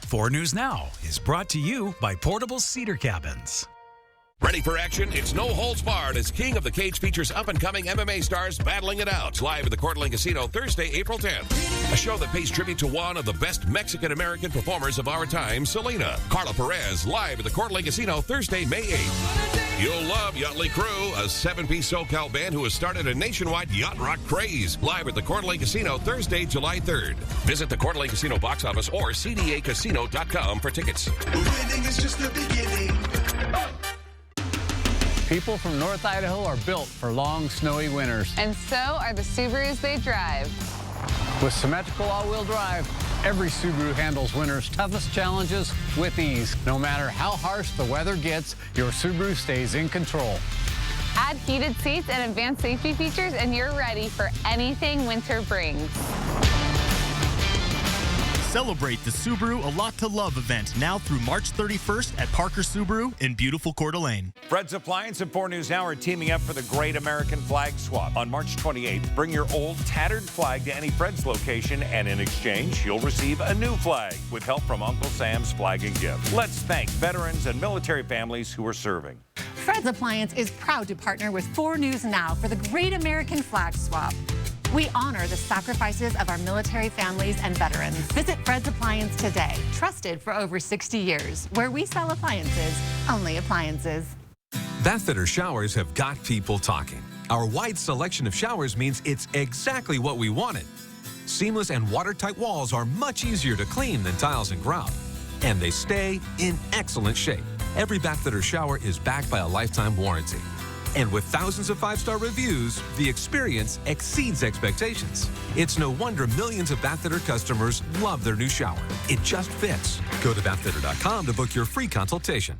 4 News Now is brought to you by Portable Cedar Cabins. Ready for action? It's no holds barred as King of the Cage features up-and-coming MMA stars battling it out. Live at the Coeur d'Alene Casino Thursday, April 10th. A show that pays tribute to one of the best Mexican-American performers of our time, Selena. Carla Perez, live at the Coeur d'Alene Casino Thursday, May 8th. You'll love Yachtly Crew, a 7-piece SoCal band who has started a nationwide yacht rock craze. Live at the Coeur d'Alene Casino Thursday, July 3rd. Visit the Coeur d'Alene Casino box office or cdacasino.com for tickets. Winning is just the beginning. People from North Idaho are built for long, snowy winters. And so are the Subarus they drive. With symmetrical all-wheel drive, every Subaru handles winter's toughest challenges with ease. No matter how harsh the weather gets, your Subaru stays in control. Add heated seats and advanced safety features, and you're ready for anything winter brings. Celebrate the Subaru A Lot to Love event now through March 31st at Parker Subaru in beautiful Coeur d'Alene. Fred's Appliance and 4 News Now are teaming up for the Great American Flag Swap. On March 28th, bring your old tattered flag to any Fred's location, and in exchange, you'll receive a new flag with help from Uncle Sam's Flag and Gift. Let's thank veterans and military families who are serving. Fred's Appliance is proud to partner with 4 News Now for the Great American Flag Swap. We honor the sacrifices of our military families and veterans. Visit Fred's Appliance today, trusted for over 60 years, where we sell appliances, only appliances. Bathfitter showers have got people talking. Our wide selection of showers means it's exactly what we wanted. Seamless and watertight walls are much easier to clean than tiles and grout, and they stay in excellent shape. Every Bathfitter shower is backed by a lifetime warranty. And with thousands of 5-star reviews, the experience exceeds expectations. It's no wonder millions of Bathfitter customers love their new shower. It just fits. Go to bathfitter.com to book your free consultation.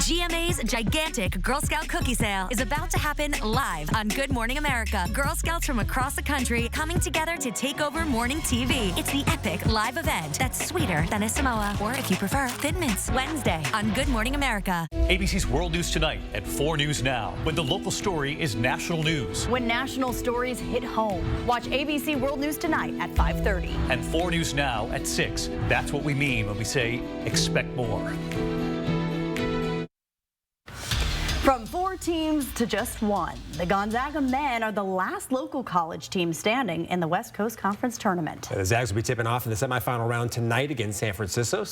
GMA's gigantic Girl Scout cookie sale is about to happen live on Good Morning America. Girl Scouts from across the country coming together to take over morning TV. It's the epic live event that's sweeter than a Samoa, or if you prefer, Thin Mints. Wednesday on Good Morning America. ABC's World News Tonight at 4 News Now, when the local story is national news. When national stories hit home, watch ABC World News Tonight at 5:30. And 4 News Now at 6. That's what we mean when we say expect more. From 4 teams to just 1, the Gonzaga men are the last local college team standing in the West Coast Conference Tournament. The Zags will be tipping off in the semifinal round tonight against San Francisco.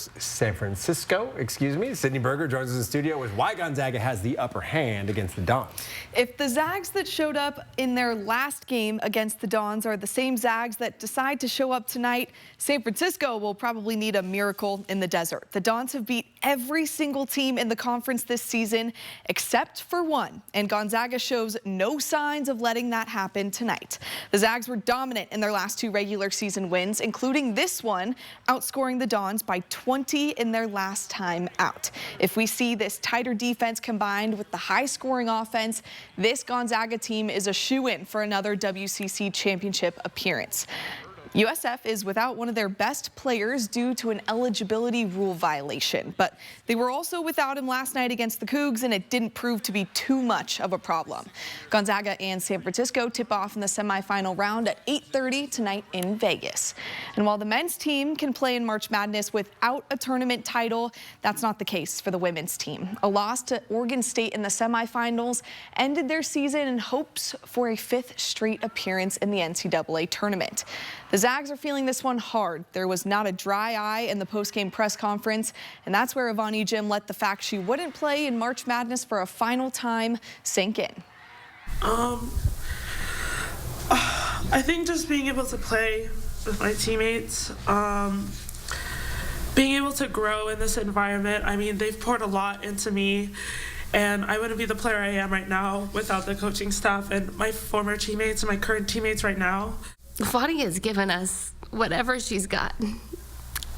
Sydney Berger joins us in the studio with why Gonzaga has the upper hand against the Dons. If the Zags that showed up in their last game against the Dons are the same Zags that decide to show up tonight, San Francisco will probably need a miracle in the desert. The Dons have beat every single team in the conference this season except for one, and Gonzaga shows no signs of letting that happen tonight. The Zags were dominant in their last 2 regular season wins, including this one, outscoring the Dons by 20 in their last time out. If we see this tighter defense combined with the high-scoring offense, this Gonzaga team is a shoo-in for another WCC championship appearance. USF is without one of their best players due to an eligibility rule violation, but they were also without him last night against the Cougs, and it didn't prove to be too much of a problem. Gonzaga and San Francisco tip off in the semifinal round at 8:30 tonight in Vegas. And while the men's team can play in March Madness without a tournament title, that's not the case for the women's team. A loss to Oregon State in the semifinals ended their season in hopes for a 5th straight appearance in the NCAA tournament. The Zags are feeling this one hard. There was not a dry eye in the postgame press conference, and that's where Ivani Jim let the fact she wouldn't play in March Madness for a final time sink in. I think just being able to play with my teammates, being able to grow in this environment. I mean, they've poured a lot into me, And I wouldn't be the player I am right now without the coaching staff and my former teammates and my current teammates right now. Fadi has given us whatever she's got.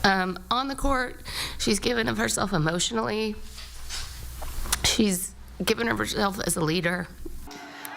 On the court, she's given of herself emotionally. She's given of herself as a leader.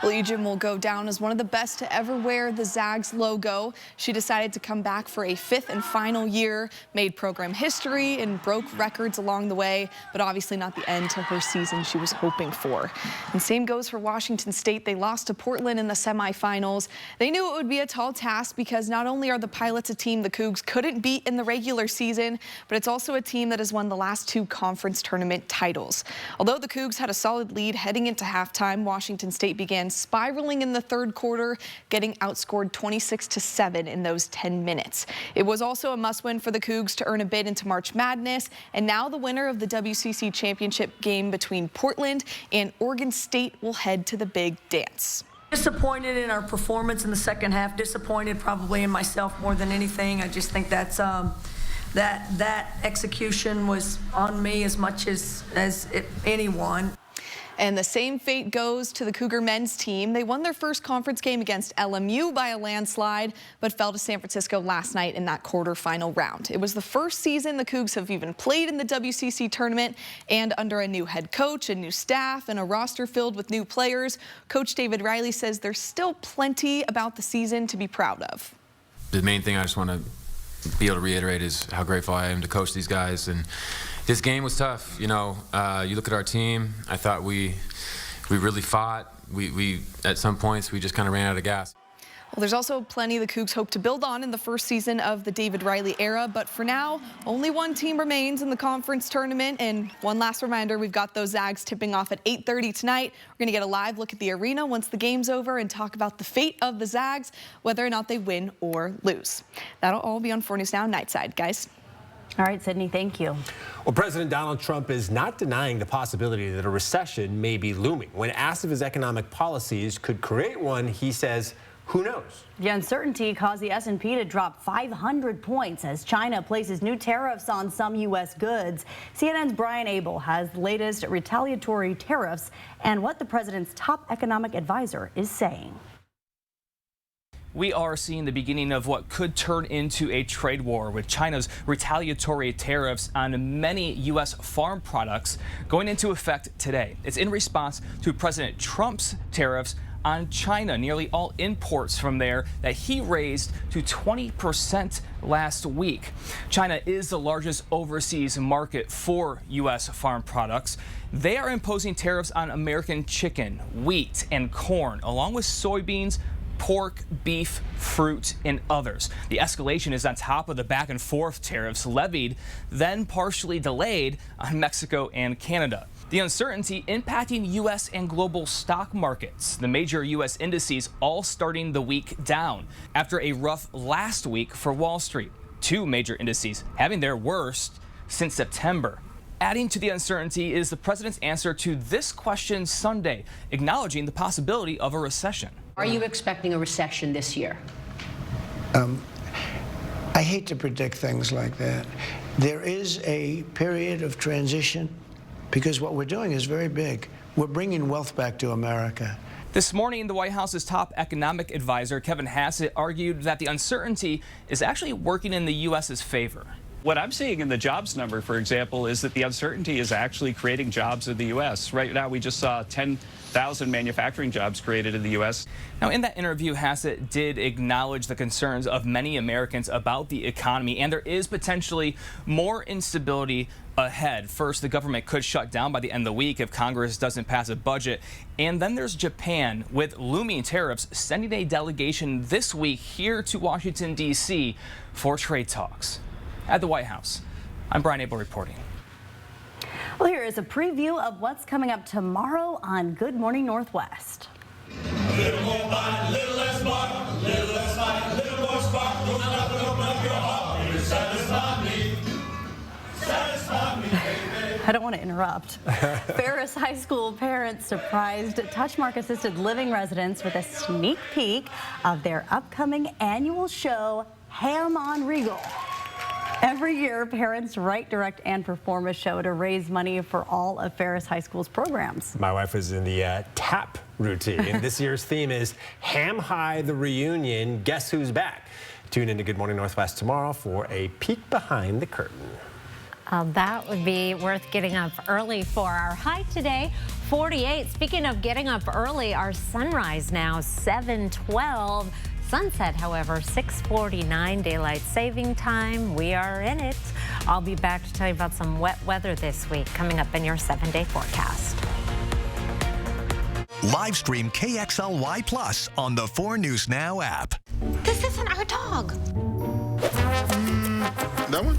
Well, Ejim will go down as one of the best to ever wear the Zags logo. She decided to come back for a 5th and final year, made program history and broke records along the way, but obviously not the end to her season she was hoping for. And same goes for Washington State. They lost to Portland in the semifinals. They knew it would be a tall task because not only are the Pilots a team the Cougs couldn't beat in the regular season, but it's also a team that has won the last 2 conference tournament titles. Although the Cougs had a solid lead heading into halftime, Washington State began spiraling in the 3rd quarter, getting outscored 26-7 in those 10 minutes. It was also a must-win for the Cougs to earn a bid into March Madness, and now the winner of the WCC championship game between Portland and Oregon State will head to the big dance. Disappointed in our performance in the second half, disappointed probably in myself more than anything. I just think that's that execution was on me as much as anyone. And the same fate goes to the Cougar men's team. They won their first conference game against LMU by a landslide, but fell to San Francisco last night in that quarterfinal round. It was the first season the Cougs have even played in the WCC tournament, and under a new head coach, a new staff, and a roster filled with new players, Coach David Riley says there's still plenty about the season to be proud of. The main thing I just want to be able to reiterate is how grateful I am to coach these guys. And this game was tough. You know, you look at our team, I thought we really fought. We at some points, we just kind of ran out of gas. Well, there's also plenty the Cougs hope to build on in the first season of the David Riley era, but for now, only one team remains in the conference tournament. And one last reminder, we've got those Zags tipping off at 8:30 tonight. We're going to get a live look at the arena once the game's over and talk about the fate of the Zags, whether or not they win or lose. That'll all be on 4 News Now Nightside, guys. All right, Sydney, thank you. Well, President Donald Trump is not denying the possibility that a recession may be looming. When asked if his economic policies could create one, he says, who knows? The uncertainty caused the S&P to drop 500 points as China places new tariffs on some U.S. goods. CNN's Brian Abel has the latest retaliatory tariffs and what the president's top economic advisor is saying. We are seeing the beginning of what could turn into a trade war with China's retaliatory tariffs on many U.S. farm products going into effect today. It's in response to President Trump's tariffs on China, nearly all imports from there that he raised to 20% last week. China is the largest overseas market for U.S. farm products. They are imposing tariffs on American chicken, wheat, and corn, along with soybeans, pork, beef, fruit, and others. The escalation is on top of the back and forth tariffs levied, then partially delayed on Mexico and Canada. The uncertainty impacting U.S. and global stock markets. The major U.S. indices all starting the week down after a rough last week for Wall Street. 2 major indices having their worst since September. Adding to the uncertainty is the president's answer to this question Sunday, acknowledging the possibility of a recession. Are you expecting a recession this year? I hate to predict things like that. There is a period of transition because what we're doing is very big. We're bringing wealth back to America. This morning, the White House's top economic advisor, Kevin Hassett, argued that the uncertainty is actually working in the U.S.'s favor. What I'm seeing in the jobs number, for example, is that the uncertainty is actually creating jobs in the U.S. Right now, we just saw 10,000 manufacturing jobs created in the U.S. Now, in that interview, Hassett did acknowledge the concerns of many Americans about the economy, and there is potentially more instability ahead. First, the government could shut down by the end of the week if Congress doesn't pass a budget. And then there's Japan, with looming tariffs, sending a delegation this week here to Washington, D.C. for trade talks. At the White House, I'm Brian Abel reporting. Well, here is a preview of what's coming up tomorrow on Good Morning Northwest. A little more bite, a little less bark, a little less fight, a little more spark. Open up your heart, satisfy me. Satisfy me, baby. I don't want to interrupt. Ferris High School parents surprised Touchmark Assisted Living residents with a sneak peek of their upcoming annual show, Ham on Regal. Every year, parents write, direct, and perform a show to raise money for all of Ferris High School's programs. My wife was in the tap routine. This year's theme is Ham High the Reunion. Guess who's back? Tune into Good Morning Northwest tomorrow for a peek behind the curtain. That would be worth getting up early for. Our high today, 48. Speaking of getting up early, our sunrise now 7:12. Sunset, however, 6:49 daylight saving time. We are in it. I'll be back to tell you about some wet weather this week coming up in your 7-day forecast. Live stream KXLY Plus on the 4 News Now app. This isn't our dog. That one?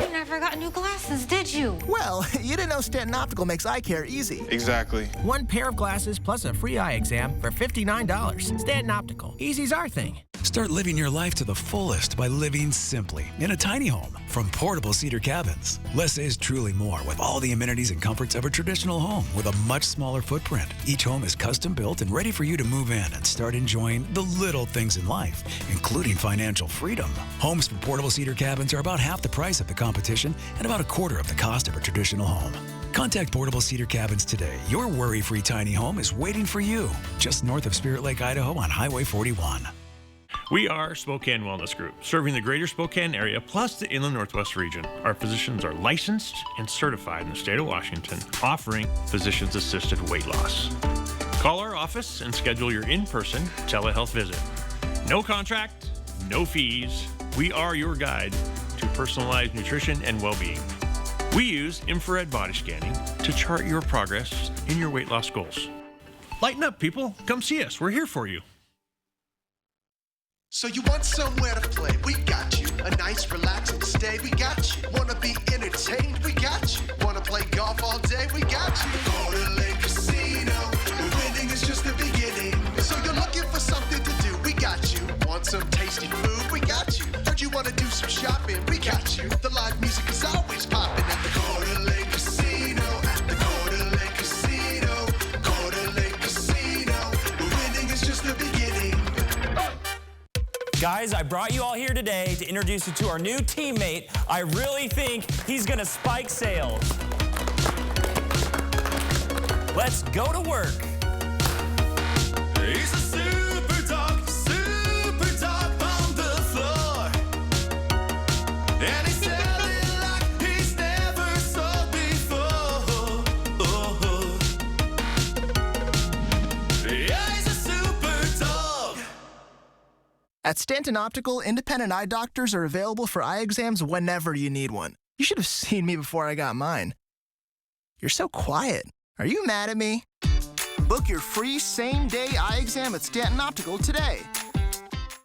You never got new glasses, did you? Well, you didn't know Stanton Optical makes eye care easy. Exactly. One pair of glasses plus a free eye exam for $59. Stanton Optical. Easy's our thing. Start living your life to the fullest by living simply in a tiny home from Portable Cedar Cabins. Less is truly more with all the amenities and comforts of a traditional home with a much smaller footprint. Each home is custom built and ready for you to move in and start enjoying the little things in life, including financial freedom. Homes from Portable Cedar Cabins are about half the price of the competition and about a quarter of the cost of a traditional home. Contact Portable Cedar Cabins today. Your worry-free tiny home is waiting for you just north of Spirit Lake, Idaho on Highway 41. We are Spokane Wellness Group, serving the greater Spokane area plus the Inland Northwest region. Our physicians are licensed and certified in the state of Washington, offering physicians-assisted weight loss. Call our office and schedule your in-person telehealth visit. No contract, no fees. We are your guide to personalized nutrition and well-being. We use infrared body scanning to chart your progress in your weight loss goals. Lighten up, people. Come see us. We're here for you. So you want somewhere to play? We got you. A nice relaxing stay? We got you. Wanna be entertained? We got you. Wanna play golf all day? We got you. Go to Lake Casino. Winning is just the beginning. So you're looking for something to do? We got you. Want some tasty food? We got you. Heard you wanna do some shopping? We got you. The live music is always popping at the Go to Lake Casino. At the Go to Lake Casino. Go to Lake Casino. Winning is just the beginning. Guys, I brought you all here today to introduce you to our new teammate. I really think he's gonna spike sales. Let's go to work. He's a super dog on the floor. And he's selling like he's never sold before. Yeah, he's a super dog. At Stanton Optical, independent eye doctors are available for eye exams whenever you need one. You should have seen me before I got mine. You're so quiet. Are you mad at me? Book your free same-day eye exam at Stanton Optical today.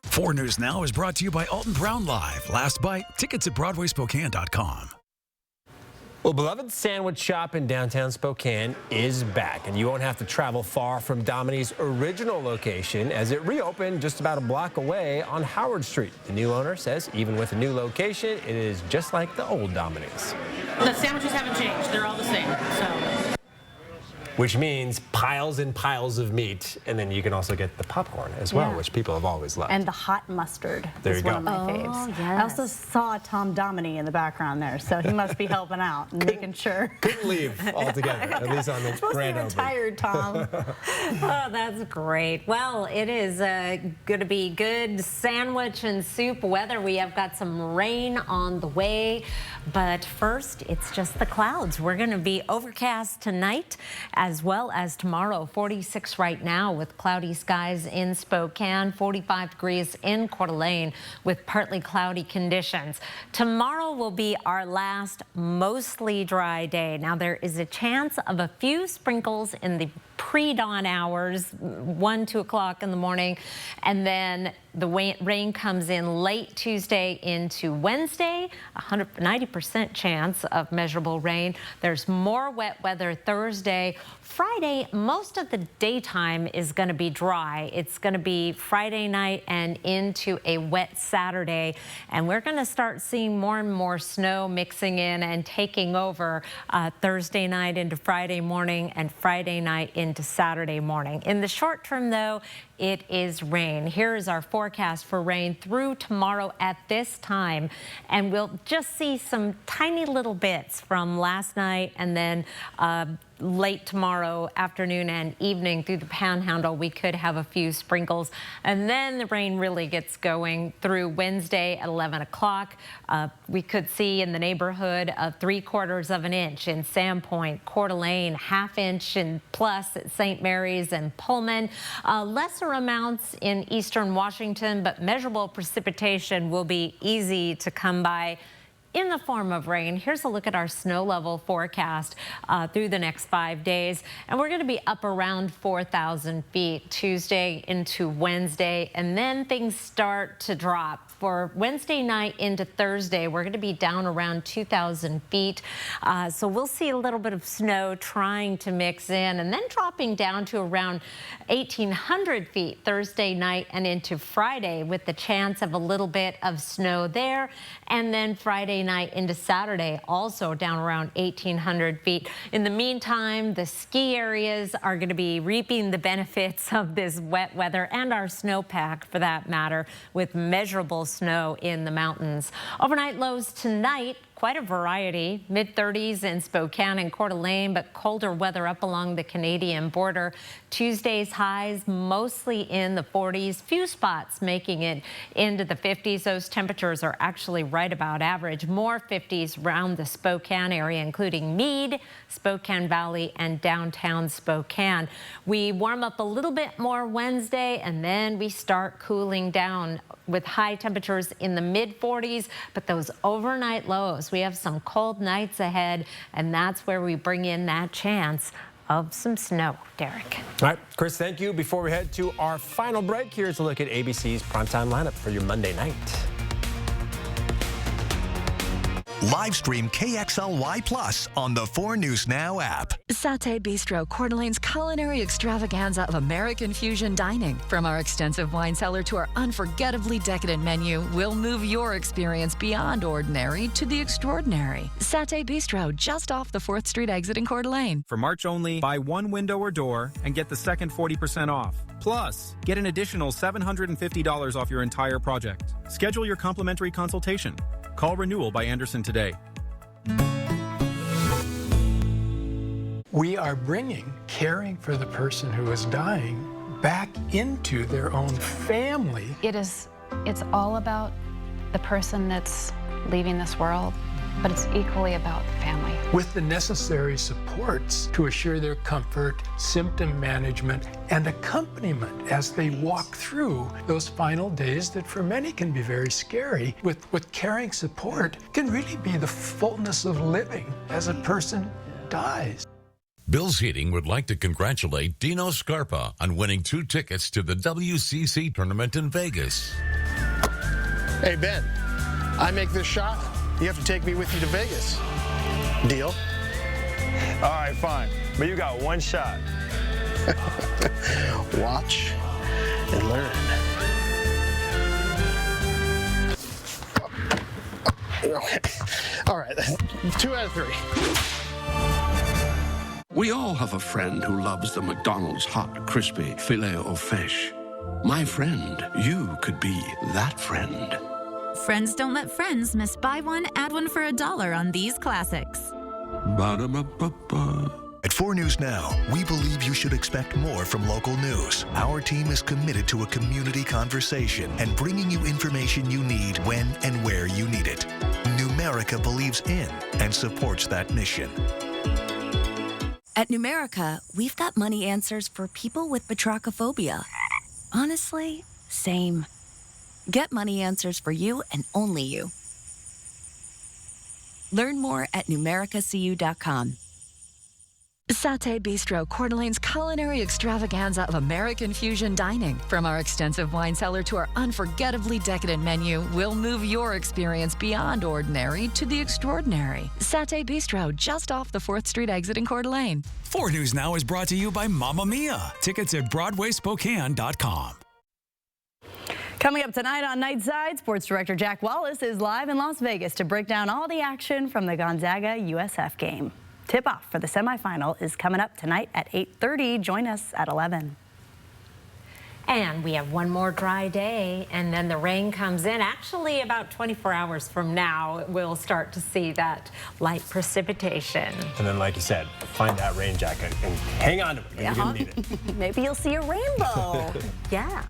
4 News Now is brought to you by Alton Brown Live. Last bite, tickets at BroadwaySpokane.com. Well, beloved sandwich shop in downtown Spokane is back, and you won't have to travel far from Domini's original location as it reopened just about a block away on Howard Street. The new owner says even with a new location, it is just like the old Domini's. The sandwiches haven't changed. They're all the same. So. Which means piles and piles of meat, and then you can also get the popcorn as well, which people have always loved. And the hot mustard There is you one go. of my faves. I also saw Tom Domini in the background there, so he must be helping out and making sure. Couldn't leave altogether, at least on the grand opening. Retired, Tom. Oh, that's great. Well, it is going to be good sandwich and soup weather. We have got some rain on the way, but first, it's just the clouds. We're going to be overcast tonight as well as tomorrow. 46 right now with cloudy skies in Spokane, 45 degrees in Coeur d'Alene with partly cloudy conditions. Tomorrow will be our last mostly dry day. Now, there is a chance of a few sprinkles in the pre-dawn hours, 1, 2 o'clock in the morning, and then the rain comes in late Tuesday into Wednesday, 90% chance of measurable rain. There's more wet weather Thursday. Friday, most of the daytime is going to be dry. It's going to be Friday night and into a wet Saturday, and we're going to start seeing more and more snow mixing in and taking over Thursday night into Friday morning and Friday night into into Saturday morning. In the short term, though, it is rain. Here is our forecast for rain through tomorrow at this time. And we'll just see some tiny little bits from last night and then late tomorrow afternoon and evening through the Panhandle. We could have a few sprinkles, and then the rain really gets going through Wednesday at 11 o'clock. We could see in the neighborhood of 3/4 of an inch in Sandpoint, Coeur d'Alene, 1/2 inch and plus at St. Mary's and Pullman. Lesser amounts in eastern Washington, but measurable precipitation will be easy to come by in the form of rain. Here's a look at our snow level forecast through the next 5 days. And we're going to be up around 4,000 feet Tuesday into Wednesday, and then things start to drop. For Wednesday night into Thursday, we're going to be down around 2,000 feet. So we'll see a little bit of snow trying to mix in, and then dropping down to around 1,800 feet Thursday night and into Friday, with the chance of a little bit of snow there. And then Friday night into Saturday, also down around 1,800 feet. In the meantime, the ski areas are going to be reaping the benefits of this wet weather, and our snowpack for that matter, with measurable snow in the mountains. Overnight lows tonight, quite a variety. Mid-30s in Spokane and Coeur d'Alene, but colder weather up along the Canadian border. Tuesday's highs mostly in the 40s, few spots making it into the 50s. Those temperatures are actually right about average. More 50s around the Spokane area, including Meade, Spokane Valley, and downtown Spokane. We warm up a little bit more Wednesday, and then we start cooling down with high temperatures in the mid-40s, but those overnight lows, we have some cold nights ahead, and that's where we bring in that chance of some snow. Derek. All right, Chris, thank you. Before we head to our final break, here's a look at ABC's primetime lineup for your Monday night. Live stream KXLY Plus on the 4 News Now app. Satay Bistro, Coeur d'Alene's culinary extravaganza of American fusion dining. From our extensive wine cellar to our unforgettably decadent menu, we'll move your experience beyond ordinary to the extraordinary. Satay Bistro, just off the 4th Street exit in Coeur d'Alene. For March only, buy one window or door and get the second 40% off. Plus, get an additional $750 off your entire project. Schedule your complimentary consultation. Call Renewal by Anderson today. We are bringing caring for the person who is dying back into their own family. It's all about the person that's leaving this world, but it's equally about the family. With the necessary supports to assure their comfort, symptom management, and accompaniment as they walk through those final days that for many can be very scary. With caring support can really be the fullness of living as a person dies. Bill's Heating would like to congratulate Dino Scarpa on winning 2 tickets to the WCC tournament in Vegas. Hey, Ben, I make this shot, you have to take me with you to Vegas. Deal? All right, fine. But you got one shot. Watch and learn. Okay. All right, 2 out of 3. We all have a friend who loves the McDonald's hot, crispy Filet-O-Fish. My friend, you could be that friend. Friends don't let friends miss buy one, add one for $1 on these classics. Ba-da-ba-ba-ba. At 4 News Now, we believe you should expect more from local news. Our team is committed to a community conversation and bringing you information you need when and where you need it. Numerica believes in and supports that mission. At Numerica, we've got money answers for people with batrachophobia. Honestly, same. Get money answers for you and only you. Learn more at numericacu.com. Satay Bistro, Coeur d'Alene's culinary extravaganza of American fusion dining. From our extensive wine cellar to our unforgettably decadent menu, we'll move your experience beyond ordinary to the extraordinary. Satay Bistro, just off the 4th Street exit in Coeur d'Alene. 4 News Now is brought to you by Mamma Mia. Tickets at BroadwaySpokane.com. Coming up tonight on Nightside, Sports Director Jack Wallace is live in Las Vegas to break down all the action from the Gonzaga USF game. Tip-off for the semifinal is coming up tonight at 8:30. Join us at 11. And we have one more dry day, and then the rain comes in. Actually, about 24 hours from now, we'll start to see that light precipitation. And then, like you said, find that rain jacket and hang on to it. You're going to need it. Maybe you'll see a rainbow. Yeah.